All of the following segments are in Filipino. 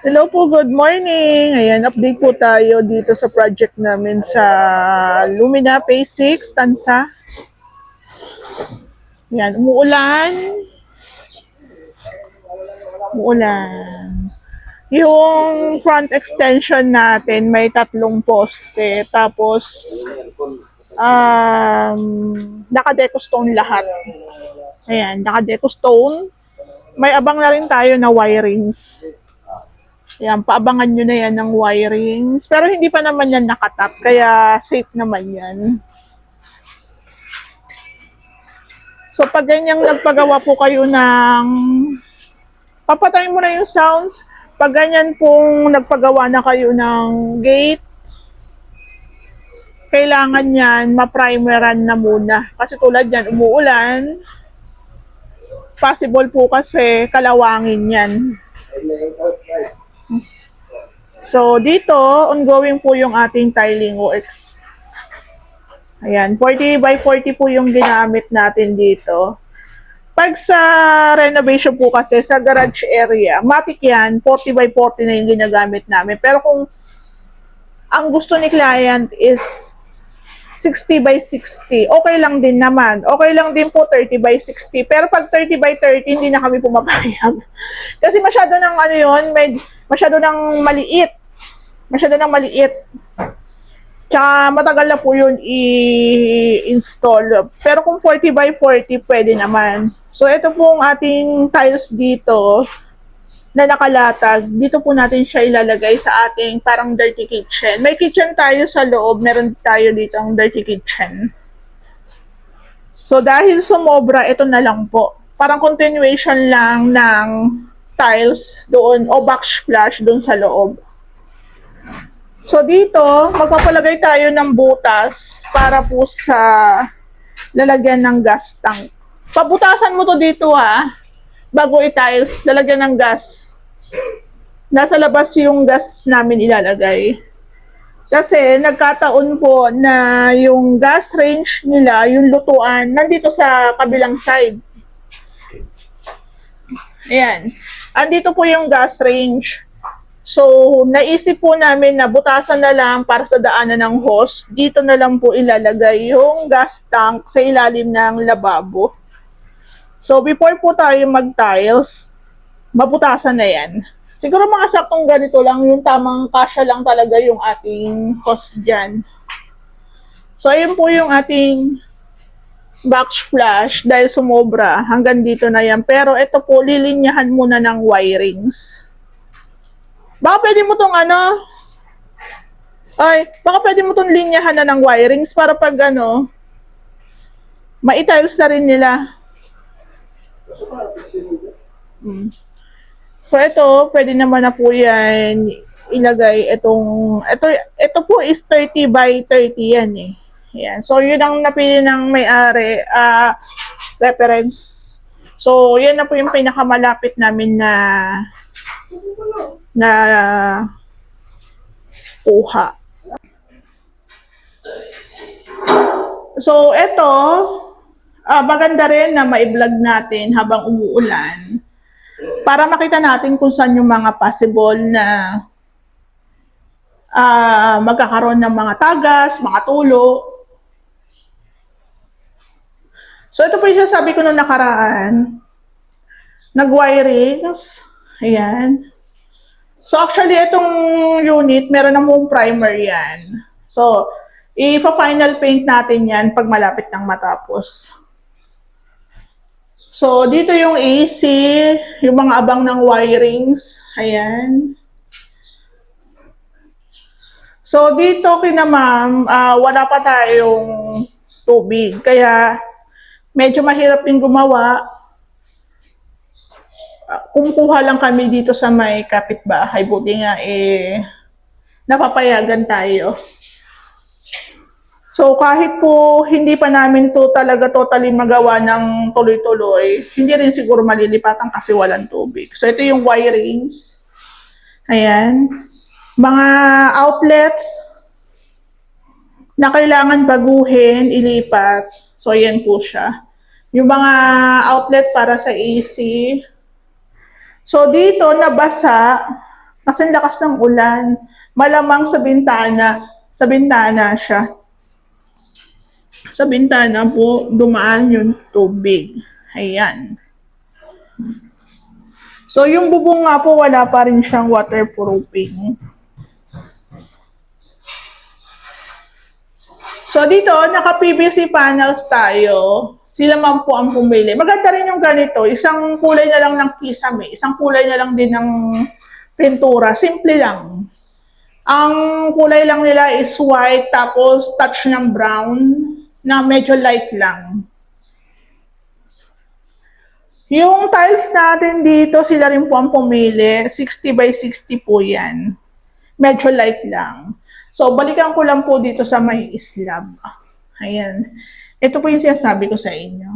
Hello po, good morning. Ayan, update po tayo dito sa project namin sa Lumina Phase 6, Tansa. Ayan, umuulan. Yung front extension natin may tatlong poste, tapos naka-deco stone lahat. Ayan, naka-deco stone. May abang na rin tayo na wirings. Yan, paabangan nyo na yan ng wirings. Pero hindi pa naman yan nakatap, kaya safe naman yan. So, pag ganyang nagpagawa po kayo ng... Papatayin mo na yung sounds. Pag ganyan pong nagpagawa na kayo ng gate, kailangan yan, ma-primeran na muna. Kasi tulad yan, umuulan. Possible po kasi kalawangin yan. So, dito, ongoing po yung ating tiling works. Ayan, 40 by 40 po yung ginamit natin dito. Pag sa renovation po kasi, sa garage area, matik yan, 40 by 40 na yung ginagamit namin. Pero kung ang gusto ni client is 60 by 60, okay lang din naman. Okay lang din po 30 by 60. Pero pag 30 by 30, hindi na kami pumapayag. Kasi masyado ng ano yun, masyado ng maliit. Masyado ng maliit. Tsaka matagal na po yun i-install. Pero kung 40 by 40, pwede naman. So, ito pong ating tiles dito na nakalatag. Dito po natin siya ilalagay sa ating parang dirty kitchen. May kitchen tayo sa loob. Meron tayo dito ang dirty kitchen. So, dahil sumobra, ito na lang po. Parang continuation lang ng tiles doon o backsplash doon sa loob. So dito, magpapalagay tayo ng butas para po sa lalagyan ng gas tank. Pabutasan mo to dito ha, bago i-tiles, lalagyan ng gas. Nasa labas yung gas namin ilalagay. Kasi nagkataon po na yung gas range nila, yung lutuan, nandito sa kabilang side. Ayan. Andito po yung gas range. So, naisip po namin na butasan na lang para sa daanan ng hose. Dito na lang po ilalagay yung gas tank sa ilalim ng lababo. So, before po tayo mag-tiles, mabutasan na yan. Siguro mga saktong ganito lang, yung tamang kasya lang talaga yung ating hose dyan. So, ayun po yung ating backsplash dahil sumobra. Hanggang dito na yan. Pero ito po, lilinyahan muna ng wirings. Baka pwede mo tong baka pwede mo tong linyahan na ng wirings para pag ma-tiles na rin nila. So ito, pwede naman na po yan ilagay ito po is 30 by 30 yan eh. Yan. So yun ang napili ng may-ari, reference. So yan na po yung pinakamalapit namin na kuha. So, ito, maganda rin na ma-vlog natin habang umuulan para makita natin kung saan yung mga possible na magkakaroon ng mga tagas, mga tulo. So, ito po yung sasabi ko nung nakaraan. Nag-wirings. Ayan. So, actually, itong unit, meron na mong primer yan. So, i-final paint natin yan pag malapit ng matapos. So, dito yung AC, yung mga abang ng wirings. Ayan. So, dito kina ma'am, wala pa tayong tubig. Kaya, medyo mahirap din gumawa. Kumukuha lang kami dito sa may kapitbahay. Buti nga napapayagan tayo. So kahit po hindi pa namin to talaga totally magawa ng tuloy-tuloy, hindi rin siguro malilipatan kasi walang tubig. So ito yung wirings. Ayan. Mga outlets na kailangan baguhin, ilipat. So ayan po siya. Yung mga outlet para sa AC. So dito nabasa Kasi ang lakas ng ulan, malamang sa bintana siya. Sa bintana po, dumaan yung tubig. Ayan. So, yung bubong nga po, wala pa rin siyang waterproofing. So, dito, naka-PVC panels tayo. Sila man po ang pumili. Maganda rin yung ganito. Isang kulay na lang ng kisame. Isang kulay na lang din ng pintura. Simple lang. Ang kulay lang nila is white, tapos touch ng brown na medyo light lang. Yung tiles natin dito, sila rin po ang pumili. 60 by 60 po yan. Medyo light lang. So, balikan ko lang po dito sa may slab. Ayan. Ito po yung sinasabi ko sa inyo.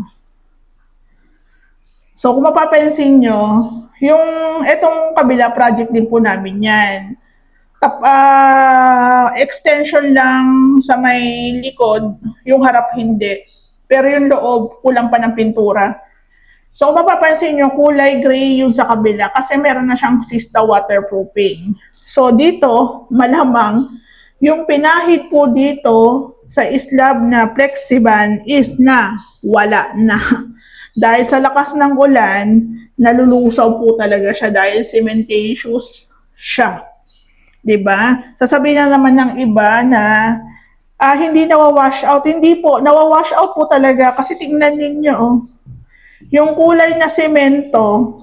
So, kung mapapansin nyo, yung itong kabila project din po namin yan. Extension lang sa may likod, yung harap hindi. Pero yung loob, kulang pa ng pintura. So, kung mapapansin nyo, kulay gray yung sa kabila kasi meron na siyang Sista waterproofing. So, dito, malamang, yung pinahid po dito sa slab na Flexiban is na wala na. Dahil sa lakas ng ulan, nalulusaw po talaga siya dahil cementatious siya. 'Di ba? Sasabihin na naman ng iba na hindi nawawash out. Hindi po, nawawash out po talaga kasi tingnan ninyo, oh, yung kulay na semento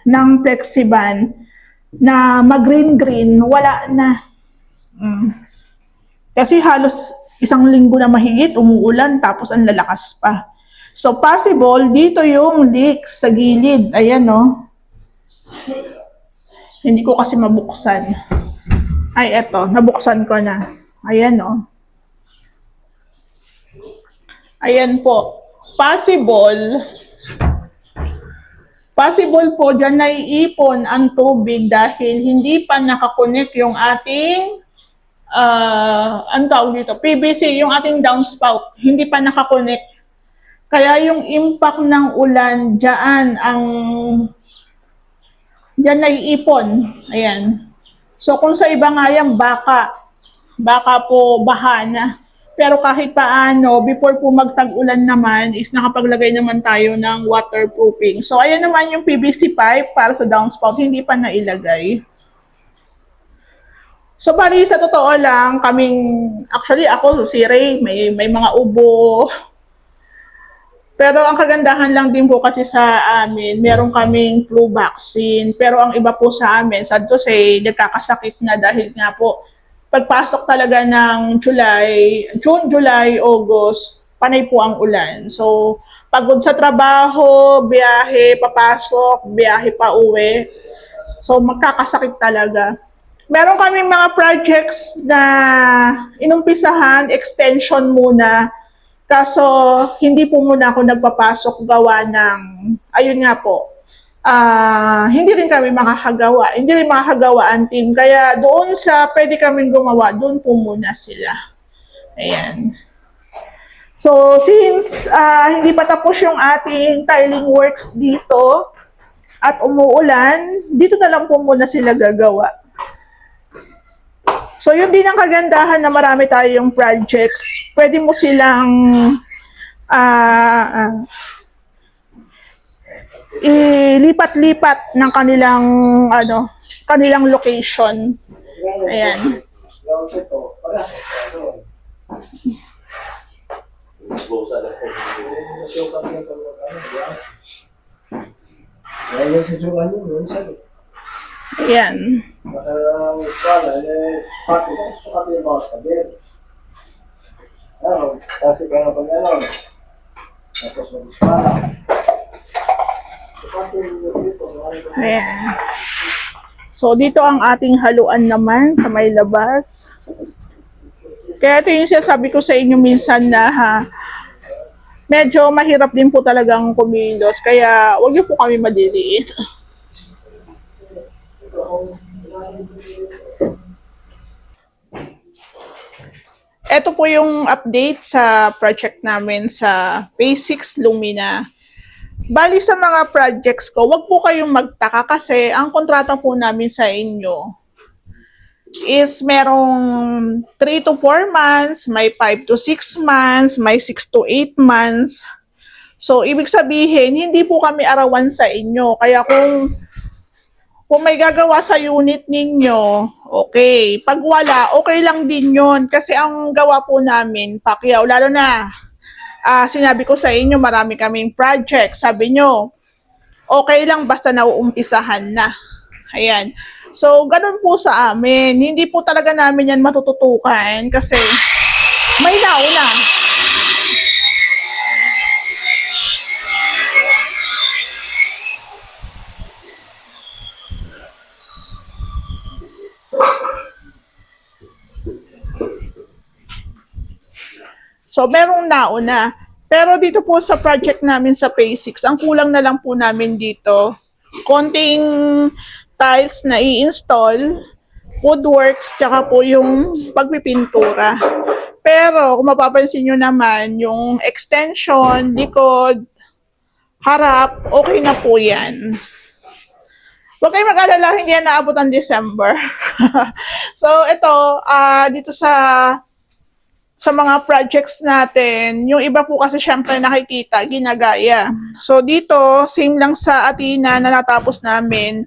ng Flexiban na mag-green-green, wala na. Kasi halos isang linggo na mahigit, umuulan, tapos ang lalakas pa. So, possible, dito yung leaks sa gilid. Ayan, no? Hindi ko kasi mabuksan. Ay, eto, nabuksan ko na. Ayan, no? Ayan po. Possible po dyan na iipon ang tubig dahil hindi pa nakakonect yung ating ang tawag dito, PVC, yung ating downspout, hindi pa nakakonect. Kaya yung impact ng ulan, dyan naiipon. Ayan. So kung sa iba nga yan, baka po baha na. Pero kahit paano, before po magtag-ulan naman, is nakapaglagay naman tayo ng waterproofing. So ayan naman yung PVC pipe para sa downspout, hindi pa nailagay. So, bali, sa totoo lang, actually, ako, si Ray, may mga ubo. Pero ang kagandahan lang din po kasi sa amin, meron kaming flu vaccine. Pero ang iba po sa amin, sad to say, nagkakasakit na dahil nga po, pagpasok talaga ng June, July, August, panay po ang ulan. So, pagod sa trabaho, biyahe, papasok, biyahe pa uwi. So, magkakasakit talaga. Meron kaming mga projects na inumpisahan, extension muna. Kaso, hindi po muna ako nagpapasok gawa ng, ayun nga po, hindi rin kami makakagawa. Hindi rin makakagawa ang team. Kaya doon sa pwede kaming gumawa, doon po muna sila. Ayan. So, since hindi pa tapos yung ating tiling works dito at umuulan, dito na lang po muna sila gagawa. So, yun din ang kagandahan na marami tayong projects. Pwede mo silang ilipat-lipat ng kanilang location. Ayan. Ayan. Kasi kaya pag ano, tapos mag-ispala. Ayan. So, dito ang ating haluan naman sa may labas. Kaya ito yung sinasabi ko sa inyo minsan na medyo mahirap din po talagang kumilos. Kaya huwag niyo po kami madiliit. Ito po yung update sa project namin sa Phase 6 Lumina. Bali sa mga projects ko, wag po kayong magtaka kasi ang kontrata po namin sa inyo, is merong 3 to 4 months, may 5 to 6 months, may 6 to 8 months. So, ibig sabihin, hindi po kami arawan sa inyo. Kaya kung may gagawa sa unit ninyo, okay. Pag wala, okay lang din yun. Kasi ang gawa po namin, Pacquiao, lalo na, sinabi ko sa inyo, marami kaming project. Sabi nyo, okay lang basta nauumpisahan na. Ayan. So, ganun po sa amin. Hindi po talaga namin yan matututukan kasi may nauna. So, merong nauna. Pero dito po sa project namin sa Phase 6, ang kulang na lang po namin dito, konting tiles na i-install, woodworks, tsaka po yung pagpipintura. Pero kung mapapansin nyo naman, yung extension, likod, harap, okay na po yan. Huwag kayong mag-alala, hindi yan naabot ang December. So, ito, dito sa mga projects natin, yung iba po kasi syempre nakikita, ginagaya. So dito, same lang sa Athena na natapos namin.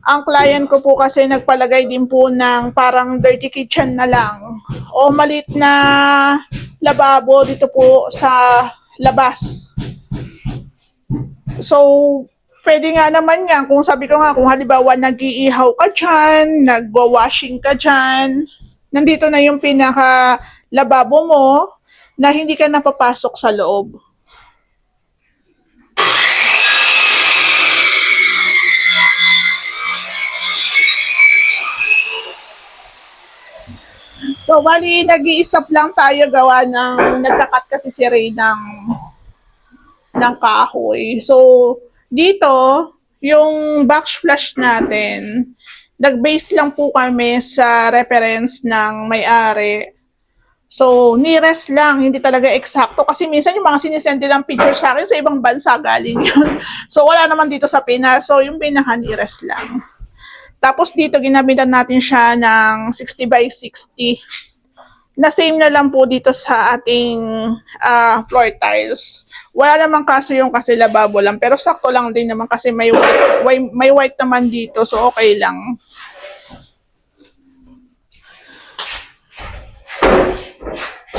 Ang client ko po kasi nagpalagay din po ng parang dirty kitchen na lang o malit na lababo dito po sa labas. So, pwede nga naman yan. Kung sabi ko nga, kung halimbawa nag-iihaw ka dyan, nagwa-washing ka dyan, nandito na yung pinaka lababo mo na hindi ka napapasok sa loob. So, bali, nag-i-stop lang tayo gawa ng nagkakat kasi si Ray ng kahoy. So, dito, yung backsplash natin, nag-base lang po kami sa reference ng may-ari. So, nearest lang, hindi talaga eksakto. Kasi minsan yung mga sinisend nilang picture sa akin sa ibang bansa galing yun. So, wala naman dito sa Pinas. So, yung pinaka-nearest lang. Tapos dito, ginamitan natin siya ng 60 by 60. Na same na lang po dito sa ating floor tiles. Wala naman kaso yung kasi lababo lang. Pero sakto lang din naman kasi may white naman dito. So, okay lang.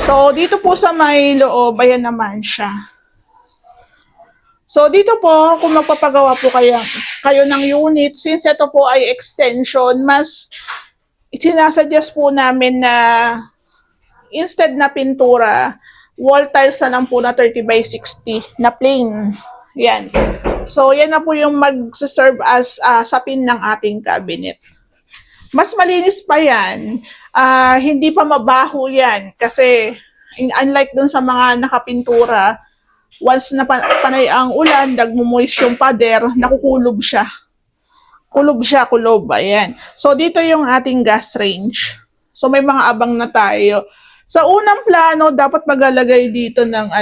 So, dito po sa may loob, ayan naman siya. So, dito po, kung magpapagawa po kayo ng unit, since ito po ay extension, mas sinasuggest po namin na instead na pintura, wall tiles na lang po na 30 by 60 na plain. Yan. So, yan na po yung mag-serve as sapin ng ating cabinet. Mas malinis pa yan. Hindi pa mabaho yan kasi unlike dun sa mga nakapintura, once na panay ang ulan, nagmumoist yung pader, nakukulob siya. Kulob. Ayan. So, dito yung ating gas range. So, may mga abang na tayo. Sa unang plano, dapat maglalagay dito ng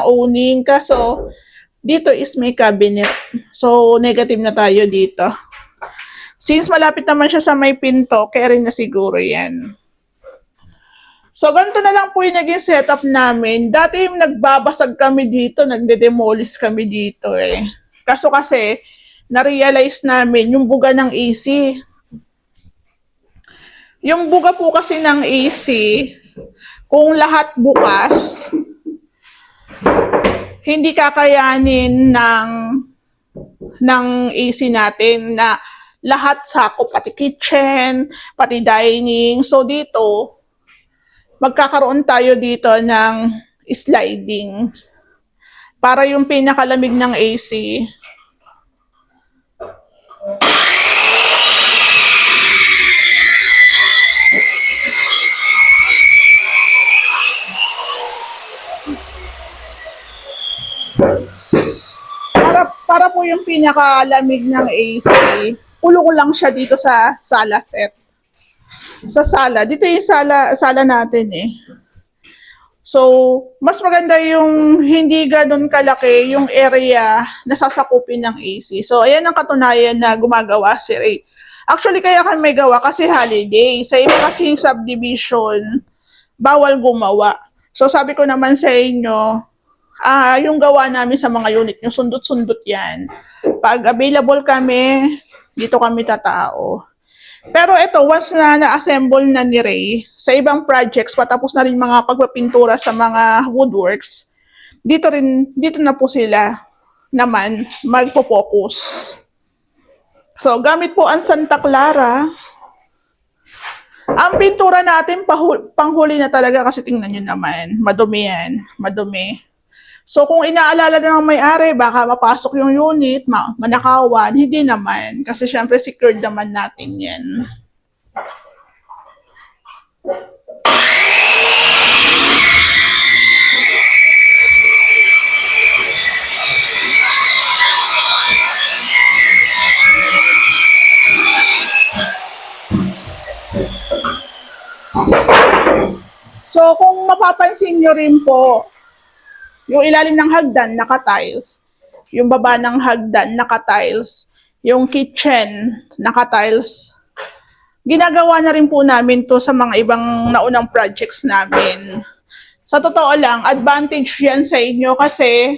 owning. Kaso, dito is may cabinet. So, negative na tayo dito. Since malapit naman siya sa may pinto, carry na siguro yan. So, ganito na lang po yung naging setup namin. Dati yung nagbabasag kami dito, nagde-demolish kami dito eh. Kaso kasi, na-realize namin yung buga ng AC. Yung buga po kasi ng AC, kung lahat bukas, hindi kakayanin ng AC natin na lahat sakop, pati kitchen, pati dining. So dito, magkakaroon tayo dito ng sliding para yung pinakalamig ng AC para po yung pinakalamig ng AC, ulo ko lang siya dito sa sala set. Sa sala. Dito yung sala natin eh. So, mas maganda yung hindi ganun kalaki yung area na sasakupin ng AC. So, ayan ang katunayan na gumagawa si Ray. Actually, kaya kami may gawa kasi holiday. Sa iba kasing subdivision, bawal gumawa. So sabi ko naman sa inyo, yung gawa namin sa mga unit nyo, sundot-sundot yan. Pag available kami, dito kami tatao. Pero ito, once na na-assemble na ni Ray, sa ibang projects, patapos na rin mga pagpapintura sa mga woodworks, dito na po sila naman magpo-focus. So, gamit po ang Santa Clara. Ang pintura natin, panghuli na talaga kasi tingnan nyo naman, madumi yan, madumi. So, kung inaalala na ng may-ari, baka mapasok yung unit, manakawan, hindi naman. Kasi syempre, secured naman natin yan. So, kung mapapansin nyo rin po, yung ilalim ng hagdan, naka-tiles. Yung baba ng hagdan, naka-tiles. Yung kitchen, naka-tiles. Ginagawa na rin po namin to sa mga ibang naunang projects namin. Sa totoo lang, advantage yan sa inyo kasi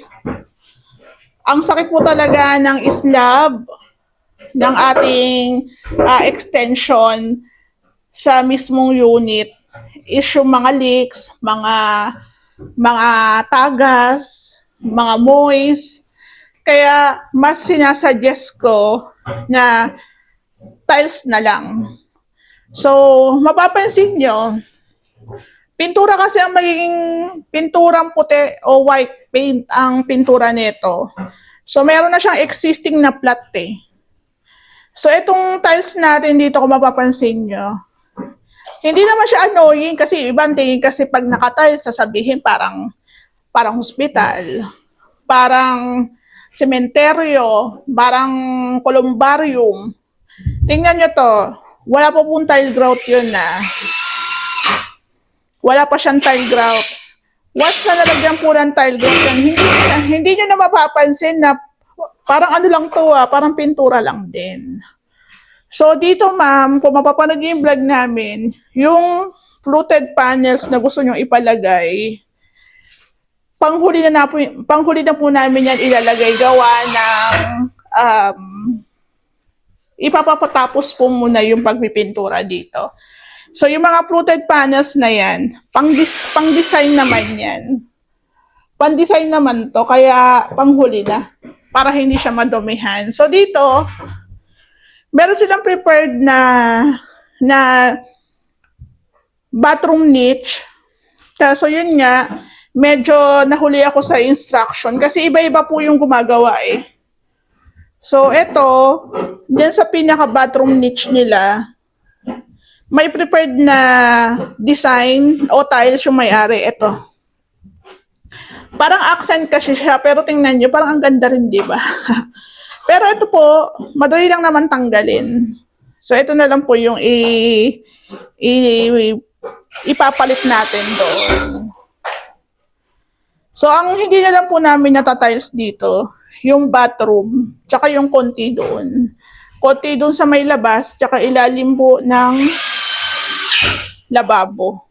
ang sakit po talaga ng slab ng ating extension sa mismong unit is yung mga leaks, mga tagas, mga moist. Kaya mas sinasuggest ko na tiles na lang. So, mapapansin nyo, pintura kasi ang magiging pinturang puti o white paint ang pintura nito. So, meron na siyang existing na plot eh. So, itong tiles natin dito kung mapapansin nyo, hindi naman siya annoying kasi ibang tingin kasi pag naka-tiles, sasabihin parang hospital, parang sementeryo, parang columbarium. Tingnan nyo to, wala pa pong tile grout yun na. Wala pa siyang tile grout. Once na nalagyan po ng tile grout yan, hindi nyo na mapapansin na parang ano lang to parang pintura lang din. So dito ma'am, kung mapapanood yung vlog namin, yung fluted panels na gusto nyo ipalagay, panghuli na po namin yan ilalagay gawa ng ipapatapos po muna yung pagpipintura dito. So yung mga fluted panels na yan, pang-design naman yan. Pang-design naman to, kaya panghuli na para hindi siya madumihan. So dito, meron silang prepared na bathroom niche. So yun nga, medyo nahuli ako sa instruction kasi iba-iba po yung gumagawa eh. So ito, dyan sa pinaka bathroom niche nila, may prepared na design o tiles yung may-ari. Ito. Parang accent kasi siya, pero tingnan nyo, parang ang ganda rin, di ba? Pero ito po, madali lang naman tanggalin. So, ito na lang po yung ipapalit natin doon. So, ang hindi na lang po namin natatiles dito, yung bathroom, tsaka yung konti doon. Konti doon sa may labas, tsaka ilalim po ng lababo.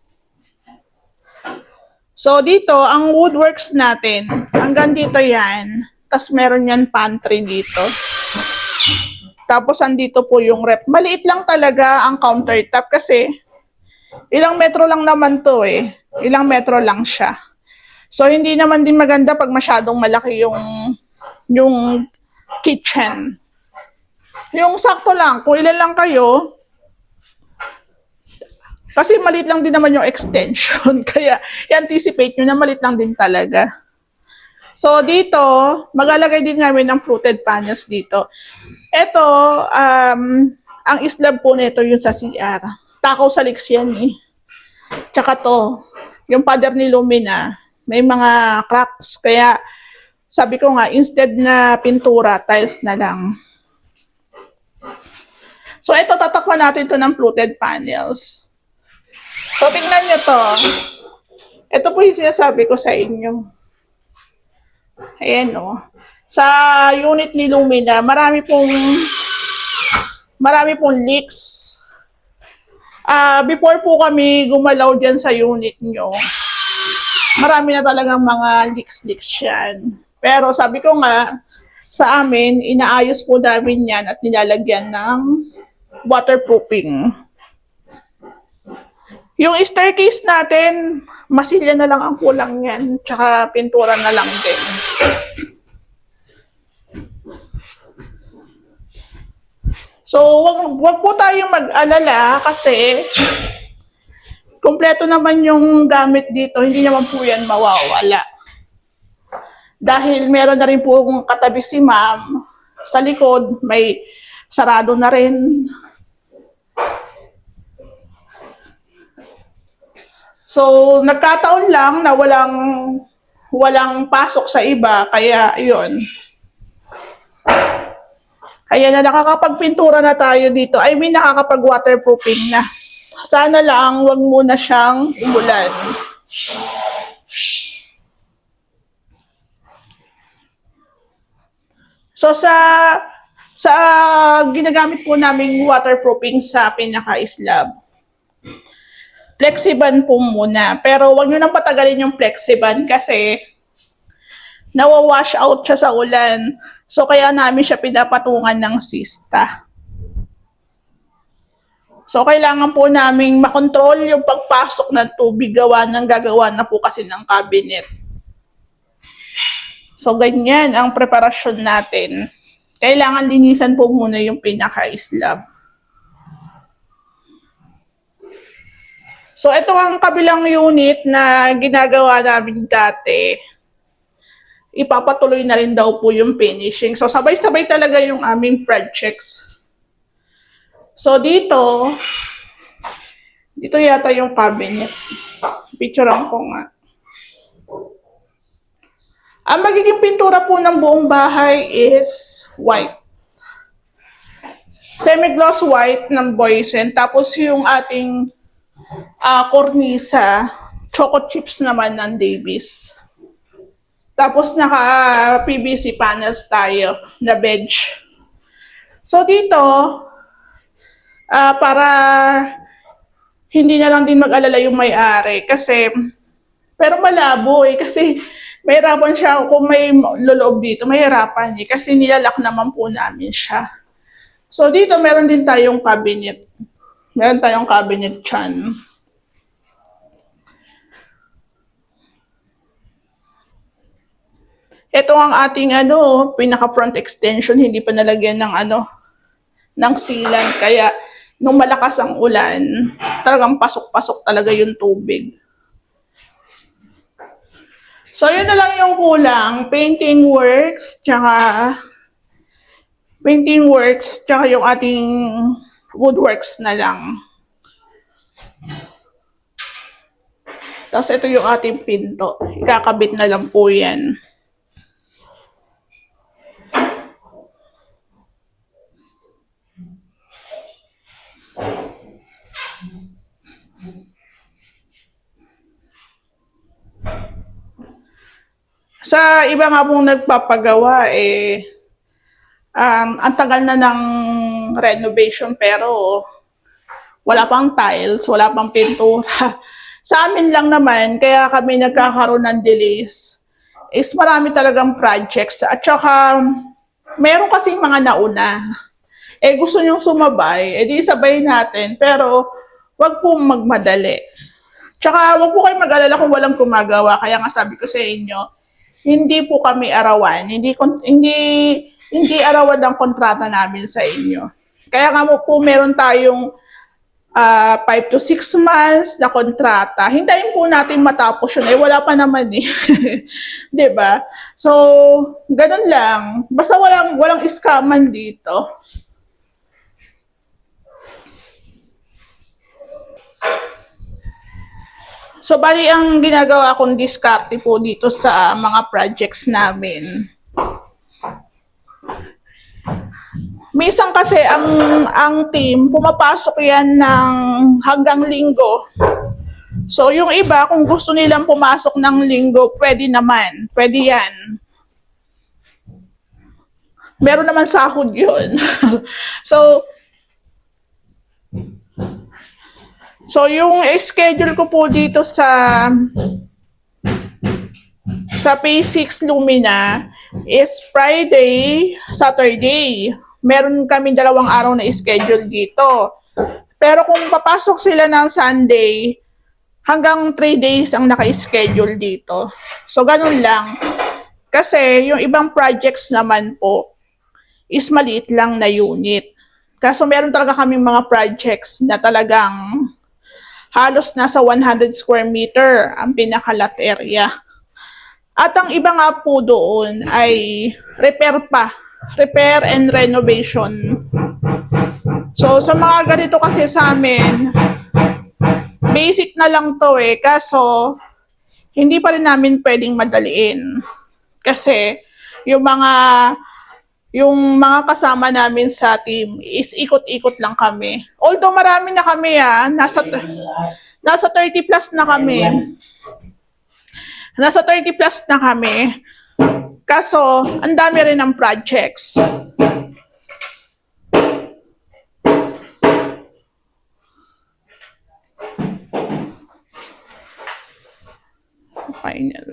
So, dito, ang woodworks natin, hanggang dito yan. Tapos meron yan pantry dito. Tapos andito po yung rep. Maliit lang talaga ang countertop kasi ilang metro lang naman to eh. Ilang metro lang siya. So hindi naman din maganda pag masyadong malaki yung kitchen. Yung sakto lang, kung ilan lang kayo, kasi maliit lang din naman yung extension. Kaya i-anticipate nyo na maliit lang din talaga. So, dito, maglalagay din namin ng fluted panels dito. Ito, ang slab po nito yung sa CR. Takaw sa leaks yan eh. Tsaka to, yung pader ni Lumina, may mga cracks. Kaya, sabi ko nga, instead na pintura, tiles na lang. So, ito, tatakpan natin to ng fluted panels. So, tingnan nyo to. Ito po yung sinasabi ko sa inyo. Ayan o. Sa unit ni Lumina, marami marami pong leaks. Before po kami gumalaw dyan sa unit nyo, marami na talagang mga leaks yan. Pero sabi ko nga, sa amin, inaayos po namin yan at nilalagyan ng waterproofing. Yung staircase natin, masilya na lang ang kulang yan, tsaka pintura na lang din. So, wag po tayong mag-alala kasi kumpleto naman yung gamit dito, hindi naman po yan mawawala. Dahil meron na rin po akong katabi si ma'am, sa likod may sarado na rin. So, nagkataon lang na walang pasok sa iba, kaya yun. Kaya na nakakapagpintura na tayo dito. I mean, nakakapag-waterproofing na. Sana lang, wag muna siyang umulan. So, sa ginagamit po naming waterproofing sa pinaka-slab, Flexiban po muna. Pero wag nyo nang patagalin yung Flexiban kasi nawawash out siya sa ulan. So, kaya namin siya pinapatungan ng sista. So, kailangan po naming makontrol yung pagpasok ng tubig gagawa na po kasi ng cabinet. So, ganyan ang preparasyon natin. Kailangan linisan po muna yung pinaka-slab. So, ito ang kabilang unit na ginagawa namin dati. Ipapatuloy na rin daw po yung finishing. So, sabay-sabay talaga yung aming projects. So, dito yata yung cabinet. Picturean ko nga. Ang magiging pintura po ng buong bahay is white. Semi-gloss white ng Boysen. Tapos yung ating kornisa, choco chips naman ng Davis. Tapos naka-PVC panels tayo na bench. So dito, para hindi na lang din mag-alala yung may-ari kasi, pero malabo kasi mahirapan siya kung may loloob dito, mahirapan kasi nilalak naman po namin siya. So dito meron din tayong cabinet. Meron tayong cabinet dyan. Ito ang ating pinaka front extension, hindi pa nalagyan ng sealant. Kaya nung malakas ang ulan, talagang pasok-pasok talaga yung tubig. So yun na lang yung kulang, painting works, tsaka yung ating woodworks na lang. Tapos ito yung ating pinto, ikakabit na lang po yan. Sa iba nga pong nagpapagawa, ang tagal na ng renovation pero wala pang tiles, wala pang pintura. Sa amin lang naman, kaya kami nagkakaroon ng delays, is marami talagang projects. At saka, meron kasing mga nauna. Gusto nyong sumabay, di sabay natin. Pero, wag po magmadali. Tsaka, wag po kayo mag-alala kung walang gumagawa. Kaya nga sabi ko sa inyo, hindi po kami arawan. Hindi arawan ang kontrata namin sa inyo. Kaya nga po meron tayong 5 to 6 months na kontrata. Hintayin po natin matapos yun. Wala pa naman eh. Diba? So, ganun lang. Basta walang iskaman dito. So, bali ang ginagawa kong diskarte po dito sa mga projects namin. Minsan kasi ang team, pumapasok yan ng hanggang linggo. So, yung iba, kung gusto nilang pumasok ng linggo, pwede naman. Pwede yan. Meron naman sahod yun. So, So, yung schedule ko po dito sa Phase 6 Lumina is Friday, Saturday. Meron kami 2 araw na schedule dito. Pero kung papasok sila ng Sunday, hanggang 3 days ang naka-schedule dito. So, ganun lang. Kasi yung ibang projects naman po is maliit lang na unit. Kaso meron talaga kaming mga projects na talagang halos nasa 100 square meter ang pinaka-lot area. At ang iba nga po doon ay repair pa. Repair and renovation. So, sa mga ganito kasi sa amin, basic na lang to eh. Kaso, hindi pa rin namin pwedeng madaliin. Kasi, yung mga kasama namin sa team is ikot-ikot lang kami. Although marami na kami nasa 30 plus na kami. Nasa 30 plus na kami. Kaso, ang dami rin ng projects. Final.